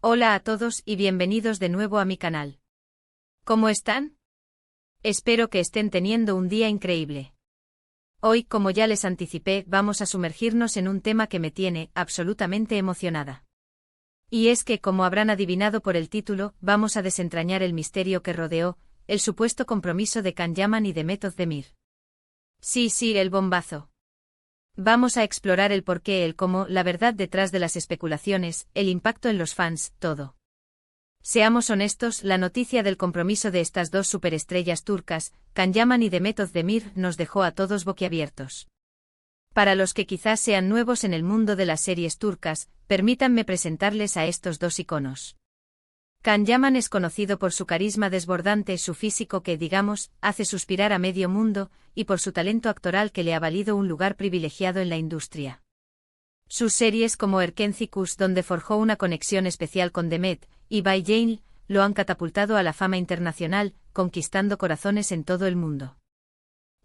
Hola a todos y bienvenidos de nuevo a mi canal. ¿Cómo están? Espero que estén teniendo un día increíble. Hoy, como ya les anticipé, vamos a sumergirnos en un tema que me tiene absolutamente emocionada. Y es que, como habrán adivinado por el título, vamos a desentrañar el misterio que rodeó el supuesto compromiso de Can Yaman y de Method Demir. Sí, el bombazo. Vamos a explorar el porqué, el cómo, la verdad detrás de las especulaciones, el impacto en los fans, todo. Seamos honestos, la noticia del compromiso de estas dos superestrellas turcas, Can Yaman y de Method Demir, nos dejó a todos boquiabiertos. Para los que quizás sean nuevos en el mundo de las series turcas, permítanme presentarles a estos dos iconos. Can Yaman es conocido por su carisma desbordante, su físico que, digamos, hace suspirar a medio mundo, y por su talento actoral que le ha valido un lugar privilegiado en la industria. Sus series como Erkenci-Kuş, donde forjó una conexión especial con Demet, y Bay Jane, lo han catapultado a la fama internacional, conquistando corazones en todo el mundo.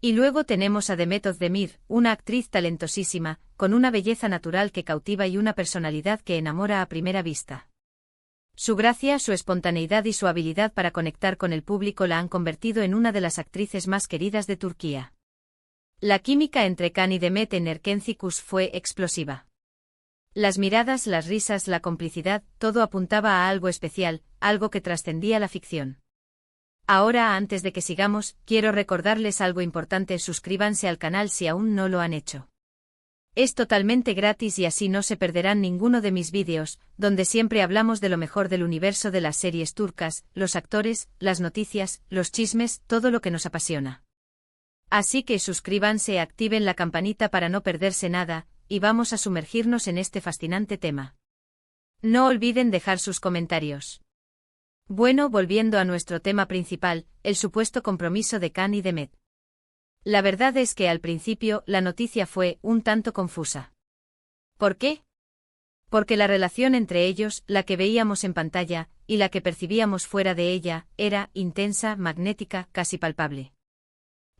Y luego tenemos a Method Demir, una actriz talentosísima, con una belleza natural que cautiva y una personalidad que enamora a primera vista. Su gracia, su espontaneidad y su habilidad para conectar con el público la han convertido en una de las actrices más queridas de Turquía. La química entre Can y Demet en Erkenci-Kuş fue explosiva. Las miradas, las risas, la complicidad, todo apuntaba a algo especial, algo que trascendía la ficción. Ahora, antes de que sigamos, quiero recordarles algo importante: suscríbanse al canal si aún no lo han hecho. Es totalmente gratis y así no se perderán ninguno de mis vídeos, donde siempre hablamos de lo mejor del universo de las series turcas, los actores, las noticias, los chismes, todo lo que nos apasiona. Así que suscríbanse, activen la campanita para no perderse nada, y vamos a sumergirnos en este fascinante tema. No olviden dejar sus comentarios. Bueno, volviendo a nuestro tema principal, el supuesto compromiso de Can y Demet. La verdad es que al principio la noticia fue un tanto confusa. ¿Por qué? Porque la relación entre ellos, la que veíamos en pantalla, y la que percibíamos fuera de ella, era intensa, magnética, casi palpable.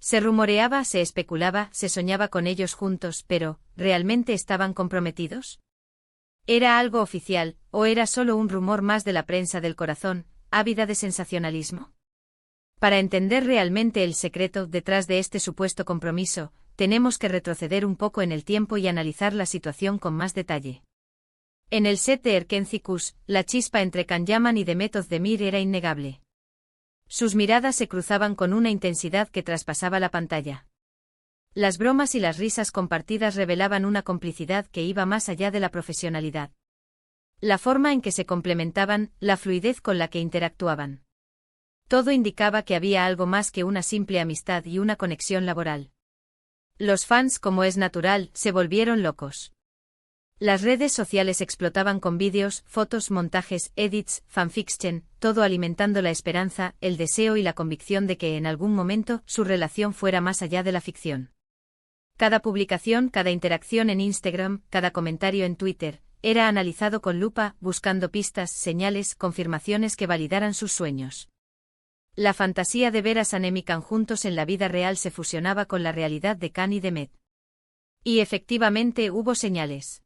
Se rumoreaba, se especulaba, se soñaba con ellos juntos, pero, ¿realmente estaban comprometidos? ¿Era algo oficial, o era solo un rumor más de la prensa del corazón, ávida de sensacionalismo? Para entender realmente el secreto detrás de este supuesto compromiso, tenemos que retroceder un poco en el tiempo y analizar la situación con más detalle. En el set de Erkenci-Kuş, la chispa entre Can Yaman y Method Demir era innegable. Sus miradas se cruzaban con una intensidad que traspasaba la pantalla. Las bromas y las risas compartidas revelaban una complicidad que iba más allá de la profesionalidad. La forma en que se complementaban, la fluidez con la que interactuaban. Todo indicaba que había algo más que una simple amistad y una conexión laboral. Los fans, como es natural, se volvieron locos. Las redes sociales explotaban con vídeos, fotos, montajes, edits, fanfiction, todo alimentando la esperanza, el deseo y la convicción de que en algún momento su relación fuera más allá de la ficción. Cada publicación, cada interacción en Instagram, cada comentario en Twitter, era analizado con lupa, buscando pistas, señales, confirmaciones que validaran sus sueños. La fantasía de ver a Sanem y Can juntos en la vida real se fusionaba con la realidad de Can y Demet. Y efectivamente hubo señales.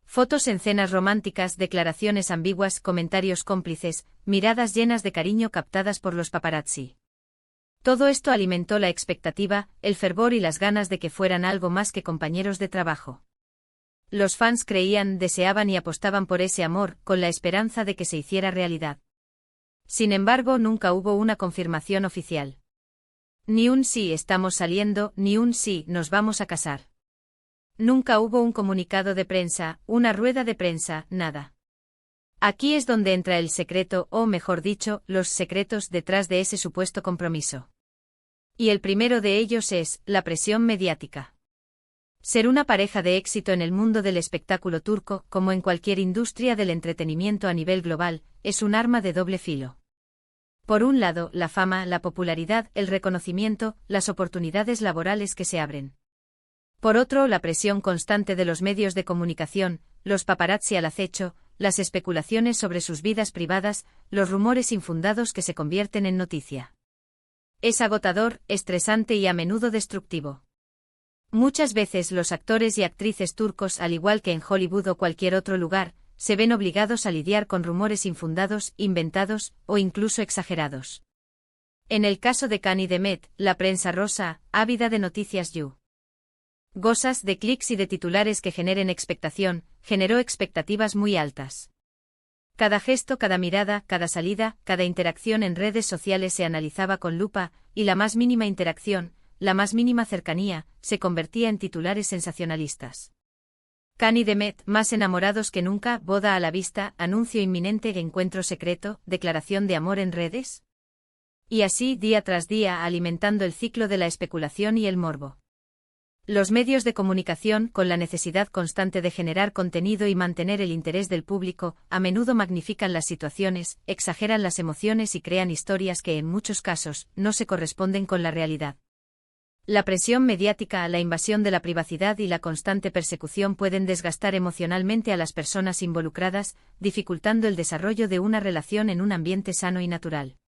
Fotos en cenas románticas, declaraciones ambiguas, comentarios cómplices, miradas llenas de cariño captadas por los paparazzi. Todo esto alimentó la expectativa, el fervor y las ganas de que fueran algo más que compañeros de trabajo. Los fans creían, deseaban y apostaban por ese amor, con la esperanza de que se hiciera realidad. Sin embargo, nunca hubo una confirmación oficial. Ni un sí estamos saliendo, ni un sí nos vamos a casar. Nunca hubo un comunicado de prensa, una rueda de prensa, nada. Aquí es donde entra el secreto, o mejor dicho, los secretos detrás de ese supuesto compromiso. Y el primero de ellos es la presión mediática. Ser una pareja de éxito en el mundo del espectáculo turco, como en cualquier industria del entretenimiento a nivel global, es un arma de doble filo. Por un lado, la fama, la popularidad, el reconocimiento, las oportunidades laborales que se abren. Por otro, la presión constante de los medios de comunicación, los paparazzi al acecho, las especulaciones sobre sus vidas privadas, los rumores infundados que se convierten en noticia. Es agotador, estresante y a menudo destructivo. Muchas veces los actores y actrices turcos, al igual que en Hollywood o cualquier otro lugar, se ven obligados a lidiar con rumores infundados, inventados o incluso exagerados. En el caso de Khan y Demet, la prensa rosa, ávida de noticias yugosas, de clics y de titulares que generen expectación, generó expectativas muy altas. Cada gesto, cada mirada, cada salida, cada interacción en redes sociales se analizaba con lupa, y la más mínima interacción, la más mínima cercanía, se convertía en titulares sensacionalistas. Khan y Demet, más enamorados que nunca, boda a la vista, anuncio inminente, encuentro secreto, declaración de amor en redes. Y así, día tras día, alimentando el ciclo de la especulación y el morbo. Los medios de comunicación, con la necesidad constante de generar contenido y mantener el interés del público, a menudo magnifican las situaciones, exageran las emociones y crean historias que en muchos casos no se corresponden con la realidad. La presión mediática, la invasión de la privacidad y la constante persecución pueden desgastar emocionalmente a las personas involucradas, dificultando el desarrollo de una relación en un ambiente sano y natural.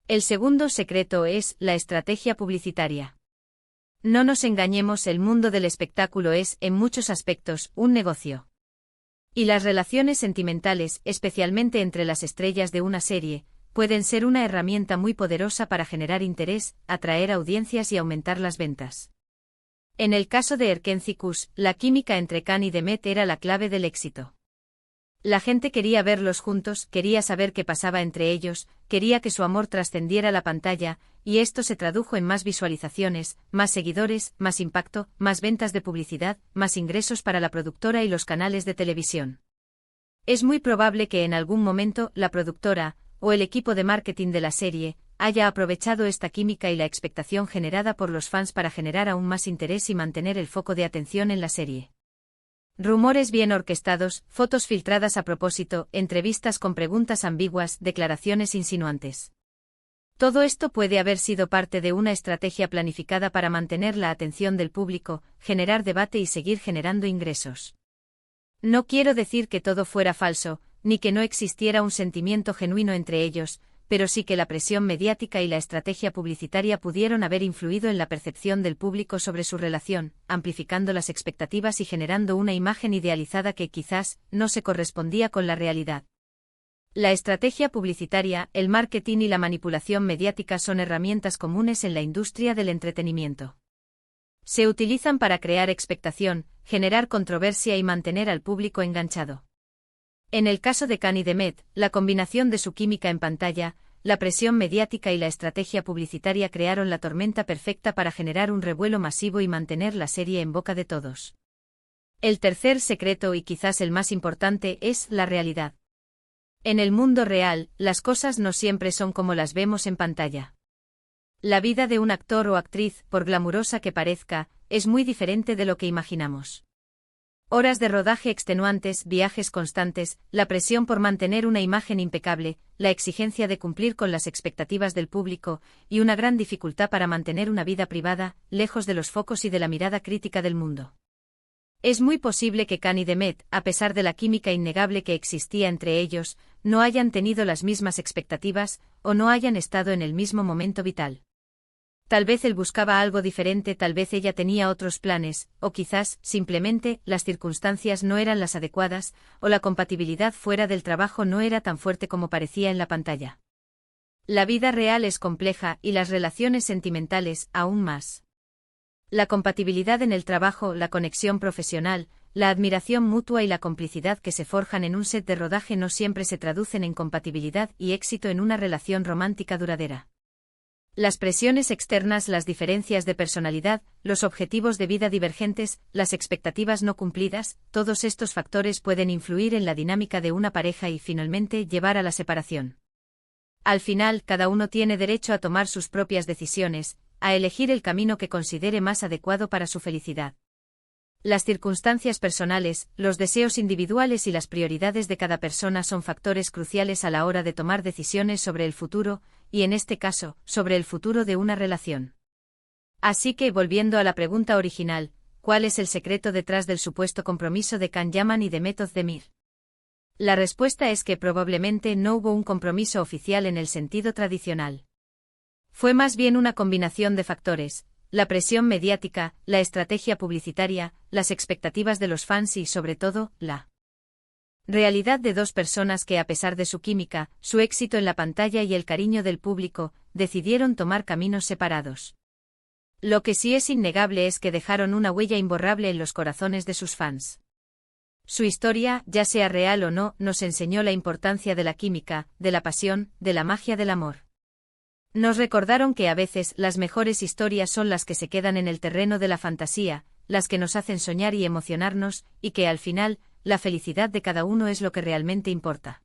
El segundo secreto es la estrategia publicitaria. No nos engañemos, el mundo del espectáculo es, en muchos aspectos, un negocio. Y las relaciones sentimentales, especialmente entre las estrellas de una serie, pueden ser una herramienta muy poderosa para generar interés, atraer audiencias y aumentar las ventas. En el caso de Erkenci-Kuş, la química entre Khan y Demet era la clave del éxito. La gente quería verlos juntos, quería saber qué pasaba entre ellos, quería que su amor trascendiera la pantalla, y esto se tradujo en más visualizaciones, más seguidores, más impacto, más ventas de publicidad, más ingresos para la productora y los canales de televisión. Es muy probable que en algún momento la productora, o el equipo de marketing de la serie, haya aprovechado esta química y la expectación generada por los fans para generar aún más interés y mantener el foco de atención en la serie. Rumores bien orquestados, fotos filtradas a propósito, entrevistas con preguntas ambiguas, declaraciones insinuantes. Todo esto puede haber sido parte de una estrategia planificada para mantener la atención del público, generar debate y seguir generando ingresos. No quiero decir que todo fuera falso, ni que no existiera un sentimiento genuino entre ellos, pero sí que la presión mediática y la estrategia publicitaria pudieron haber influido en la percepción del público sobre su relación, amplificando las expectativas y generando una imagen idealizada que quizás no se correspondía con la realidad. La estrategia publicitaria, el marketing y la manipulación mediática son herramientas comunes en la industria del entretenimiento. Se utilizan para crear expectación, generar controversia y mantener al público enganchado. En el caso de Khan y Demet, la combinación de su química en pantalla, la presión mediática y la estrategia publicitaria crearon la tormenta perfecta para generar un revuelo masivo y mantener la serie en boca de todos. El tercer secreto y quizás el más importante es la realidad. En el mundo real, las cosas no siempre son como las vemos en pantalla. La vida de un actor o actriz, por glamurosa que parezca, es muy diferente de lo que imaginamos. Horas de rodaje extenuantes, viajes constantes, la presión por mantener una imagen impecable, la exigencia de cumplir con las expectativas del público, y una gran dificultad para mantener una vida privada, lejos de los focos y de la mirada crítica del mundo. Es muy posible que Khan y Demet, a pesar de la química innegable que existía entre ellos, no hayan tenido las mismas expectativas, o no hayan estado en el mismo momento vital. Tal vez él buscaba algo diferente, tal vez ella tenía otros planes, o quizás, simplemente, las circunstancias no eran las adecuadas, o la compatibilidad fuera del trabajo no era tan fuerte como parecía en la pantalla. La vida real es compleja y las relaciones sentimentales, aún más. La compatibilidad en el trabajo, la conexión profesional, la admiración mutua y la complicidad que se forjan en un set de rodaje no siempre se traducen en compatibilidad y éxito en una relación romántica duradera. Las presiones externas, las diferencias de personalidad, los objetivos de vida divergentes, las expectativas no cumplidas, todos estos factores pueden influir en la dinámica de una pareja y finalmente llevar a la separación. Al final, cada uno tiene derecho a tomar sus propias decisiones, a elegir el camino que considere más adecuado para su felicidad. Las circunstancias personales, los deseos individuales y las prioridades de cada persona son factores cruciales a la hora de tomar decisiones sobre el futuro, y en este caso, sobre el futuro de una relación. Así que, volviendo a la pregunta original, ¿cuál es el secreto detrás del supuesto compromiso de Khan Yaman y Demet Özdemir? La respuesta es que probablemente no hubo un compromiso oficial en el sentido tradicional. Fue más bien una combinación de factores: la presión mediática, la estrategia publicitaria, las expectativas de los fans y, sobre todo, la Realidad de dos personas que a pesar de su química, su éxito en la pantalla y el cariño del público, decidieron tomar caminos separados. Lo que sí es innegable es que dejaron una huella imborrable en los corazones de sus fans. Su historia, ya sea real o no, nos enseñó la importancia de la química, de la pasión, de la magia del amor. Nos recordaron que a veces las mejores historias son las que se quedan en el terreno de la fantasía, las que nos hacen soñar y emocionarnos, y que al final, la felicidad de cada uno es lo que realmente importa.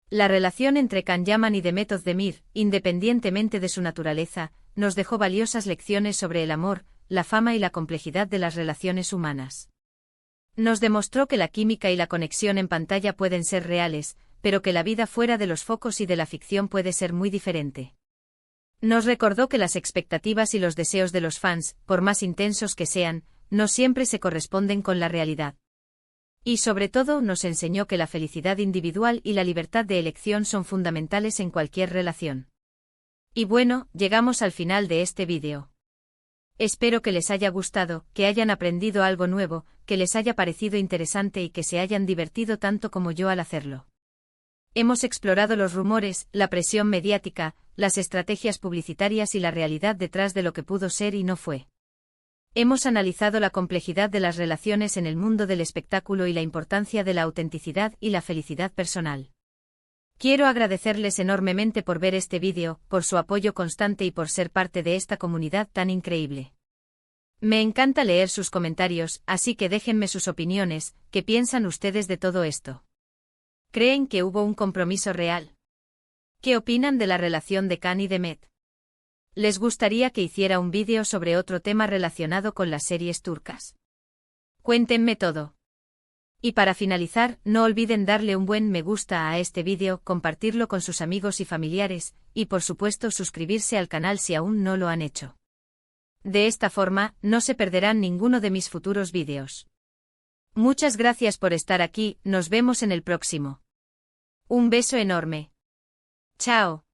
La relación entre Can Yaman y Demet Özdemir, independientemente de su naturaleza, nos dejó valiosas lecciones sobre el amor, la fama y la complejidad de las relaciones humanas. Nos demostró que la química y la conexión en pantalla pueden ser reales, pero que la vida fuera de los focos y de la ficción puede ser muy diferente. Nos recordó que las expectativas y los deseos de los fans, por más intensos que sean, no siempre se corresponden con la realidad. Y sobre todo nos enseñó que la felicidad individual y la libertad de elección son fundamentales en cualquier relación. Y bueno, llegamos al final de este vídeo. Espero que les haya gustado, que hayan aprendido algo nuevo, que les haya parecido interesante y que se hayan divertido tanto como yo al hacerlo. Hemos explorado los rumores, la presión mediática, las estrategias publicitarias y la realidad detrás de lo que pudo ser y no fue. Hemos analizado la complejidad de las relaciones en el mundo del espectáculo y la importancia de la autenticidad y la felicidad personal. Quiero agradecerles enormemente por ver este vídeo, por su apoyo constante y por ser parte de esta comunidad tan increíble. Me encanta leer sus comentarios, así que déjenme sus opiniones, ¿qué piensan ustedes de todo esto? ¿Creen que hubo un compromiso real? ¿Qué opinan de la relación de Can y Demet? ¿Les gustaría que hiciera un vídeo sobre otro tema relacionado con las series turcas? Cuéntenme todo. Y para finalizar, no olviden darle un buen me gusta a este vídeo, compartirlo con sus amigos y familiares, y por supuesto suscribirse al canal si aún no lo han hecho. De esta forma, no se perderán ninguno de mis futuros vídeos. Muchas gracias por estar aquí, nos vemos en el próximo. Un beso enorme. Chao.